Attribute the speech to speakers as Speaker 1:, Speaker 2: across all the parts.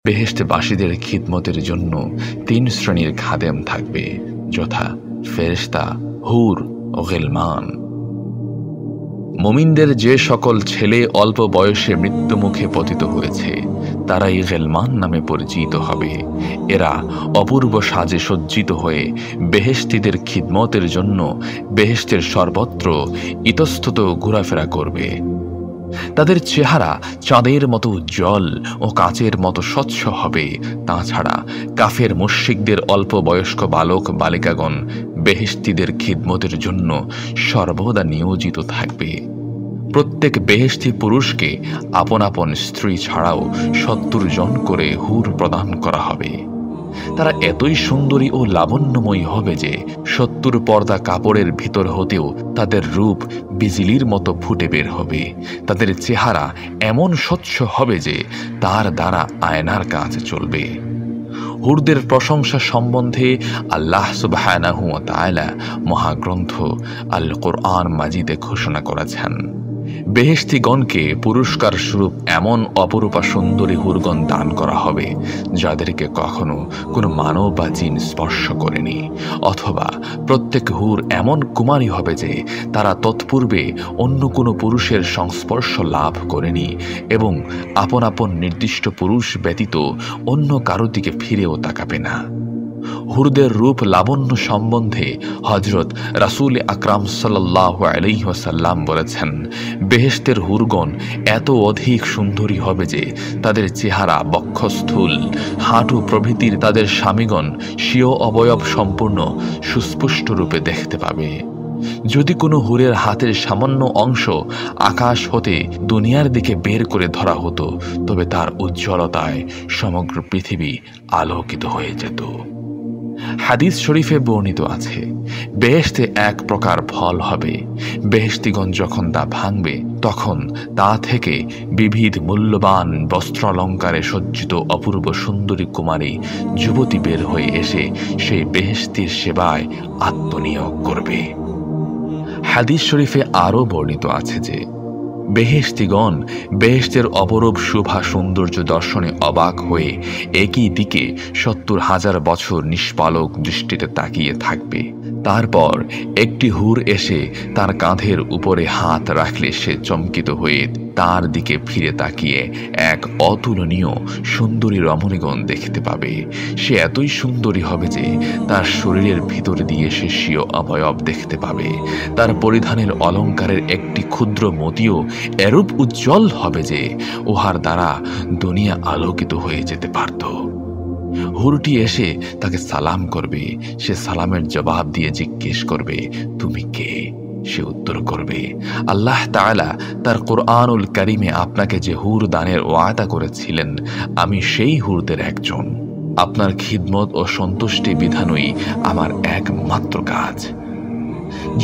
Speaker 1: বেহেশতবাসীদের খিদমতের জন্য 3 শ্রেণীর খাদেম থাকবে, যথা ফেরেশতা, হুর ও গিলমান। মুমিনদের যে সকল ছেলে অল্প বয়সে মৃত্যুমুখে পতিত হয়েছে তারাই গিলমান নামে পরিচিত হবে। এরা অপূর্ব সাজে সজ্জিত হয়ে বেহেশতীদের খিদমতের জন্য বেহেশতের সর্বত্র ইতস্তত ঘোরাফেরা করবে। তাদের চেহারা চাঁদের মতো উজ্জ্বল ও কাচের মতো স্বচ্ছ হবে। তাছাড়া কাফের মুশরিকদের অল্প বয়স্ক বালক বালিকাগণ বেহেশতীদের খিদমতের জন্য সর্বদা নিয়োজিত থাকবে। প্রত্যেক বেহেশতি পুরুষকে আপন আপন স্ত্রী ছাড়াও 70 জন করে হুর প্রদান করা হবে। তারা এতই সুন্দরী ও লাবণ্যময়ী হবে যে 70 পর্দা কাপড়ের ভিতর হতেও তাদের রূপ বিজলির মতো ফুটে বের হবে। তাদের চেহারা এমন স্বচ্ছ হবে যে তার দ্বারা আয়নার কাজ চলবে। হুরদের প্রশংসা সম্বন্ধে আল্লাহ সুবহানাহু ওয়া তাআলা মহাগ্রন্থ আল কোরআন মাজিদে ঘোষণা করেছেন, বেহেশতীগণকে পুরস্কার স্বরূপ এমন অপরূপা সুন্দরী হুরগণ দান করা হবে যাদেরকে কখনো কোনো মানব বা জিন স্পর্শ করেনি, অথবা প্রত্যেক হুর এমন কুমারী হবে যে তারা তৎপূর্বে অন্য কোনো পুরুষের সংস্পর্শ লাভ করেনি এবং আপন আপন নির্দিষ্ট পুরুষ ব্যতীত অন্য কারো দিকে ফিরেও তাকাবে না। হুরদের রূপ লাবণ্য সম্বন্ধে হযরত রাসূল আকরাম সাল্লাল্লাহু আলাইহি ওয়াসাল্লাম বলেছেন, বেহেশতের হুরগণ এত অধিক সুন্দরী হবে যে তাদের চেহারা বক্ষস্থূল, হাঁটু প্রভৃতির তাদের স্বামীগণ স্বীয় অবয়ব সম্পূর্ণ সুস্পষ্ট রূপে দেখতে পাবে। যদি কোনো হুরের হাতের সামান্য অংশ আকাশ হতে দুনিয়ার দিকে বের করে ধরা হতো তবে তার উজ্জ্বলতায় সমগ্র পৃথিবী আলোকিত হয়ে যেত। হাদিস শরীফে বর্ণিত আছে, বেহেশতে এক প্রকার ফল হবে, বেহেশতীগণ যখন তা ভাঙবে তখন তা থেকে বিবিধ মূল্যবান বস্ত্রালঙ্কারে সজ্জিত অপূর্ব সুন্দরী কুমারী যুবতী বের হয়ে এসে সেই বেহেশতীর সেবায় আত্মনিয়োগ করবে। হাদিস শরীফে আরও বর্ণিত আছে যে বেহেশতীগণ বেহেশতের অপরূপ শোভা সৌন্দর্য দর্শনে অবাক হয়ে একই দিকে 70,000 বছর নিষ্পালক দৃষ্টিতে তাকিয়ে থাকবে। তারপর একটি হুর এসে তার কাঁধের উপরে হাত রাখলে সে চমকিত হয়ে তার দিকে ফিরে তাকিয়ে এক অতুলনীয় সুন্দরী রমণীগণ দেখতে পাবে। সে এতই সুন্দরী হবে যে তার শরীরের ভিতর দিয়ে সে স্বীয় অবয়ব দেখতে পাবে। তার পরিধানের অলঙ্কারের একটি ক্ষুদ্র মতিও এরূপ উজ্জ্বল হবে যে উহার দ্বারা দুনিয়া আলোকিত হয়ে যেতে পারত। হুরটি এসে তাকে সালাম করবে। সে সালামের জবাব দিয়ে জিজ্ঞেস করবে, তুমি কে? সে উত্তর করবে, আল্লাহ তাআলা তার কোরআনুল কারীমে আপনাকে যে হুর দানের ওয়াদা করেছিলেন আমি সেই হুরদের একজন। আপনার খিদমত ও সন্তুষ্টি বিধানই আমার একমাত্র কাজ।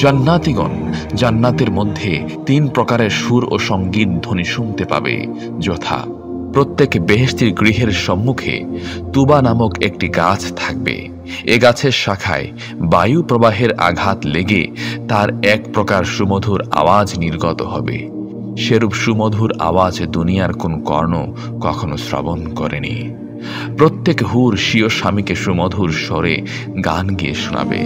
Speaker 1: জান্নাতীগণ জান্নাতের মধ্যে 3 প্রকারের সুর ও সঙ্গীত ধ্বনি শুনতে পাবে, যথা প্রত্যেক বেহেশতীর গৃহের সম্মুখে তুবা নামক একটি গাছ থাকবে। এ গাছের শাখায় বায়ু প্রবাহের আঘাত লেগে তার এক প্রকার সুমধুর আওয়াজ নির্গত হবে। সেরূপ সুমধুর আওয়াজ দুনিয়ার কোন কর্ণ কখনো শ্রবণ করেনি। প্রত্যেক হুর স্বীয় স্বামীকে সুমধুর স্বরে গান গেয়ে শোনাবে।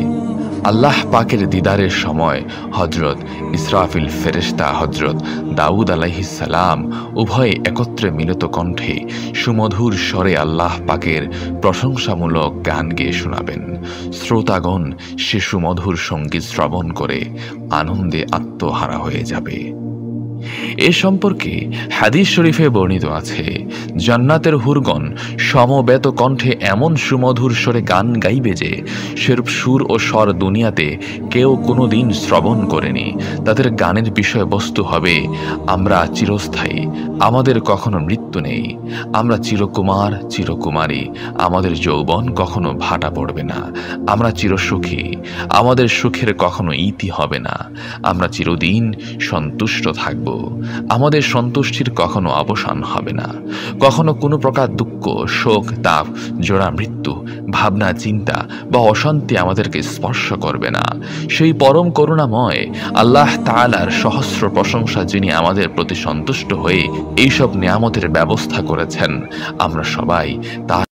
Speaker 1: আল্লাহ পাকের দিদারের সময় হযরত ইসরাফিল ফেরেশতা হযরত দাউদ আলাইহিস সালাম উভয়ে একত্রে মিলিত কণ্ঠে সুমধুর স্বরে আল্লাহ পাকের প্রশংসামূলক গান গেয়ে শোনাবেন। শ্রোতাগণ সে সুমধুর সঙ্গীত শ্রবণ করে আনন্দে আত্মহারা হয়ে যাবে। এ সম্পর্কে হাদিস শরীফে বর্ণিত আছে, জান্নাতের হুরগণ সমবেত কণ্ঠে এমন সুমধুর স্বরে গান গাইবে যে সেরূপ সুর ও স্বর দুনিয়াতে কেউ কোনোদিন শ্রবণ করেনি। তাদের গানের বিষয়বস্তু হবে, আমরা চিরস্থায়ী, আমাদের কখনো মৃত্যু নেই, আমরা চিরকুমার চিরকুমারী, আমাদের যৌবন কখনো ভাটা পড়বে না, আমরা চিরসুখী, আমাদের সুখের কখনো ইতি হবে না, আমরা চিরদিন সন্তুষ্ট থাকব, আমাদের সন্তুষ্টির কখনো অবসান হবে না, কখনো কোনো প্রকার দুঃখ শোক, তাপ, জোড়া মৃত্যু, ভাবনা, চিন্তা বা অশান্তি আমাদেরকে স্পর্শ করবে না। সেই পরম করুণাময় আল্লাহ তাআলার সহস্র প্রশংসা, যিনি আমাদের প্রতি সন্তুষ্ট হয়ে এইসব নিয়ামতের ব্যবস্থা করেছেন। আমরা সবাই তার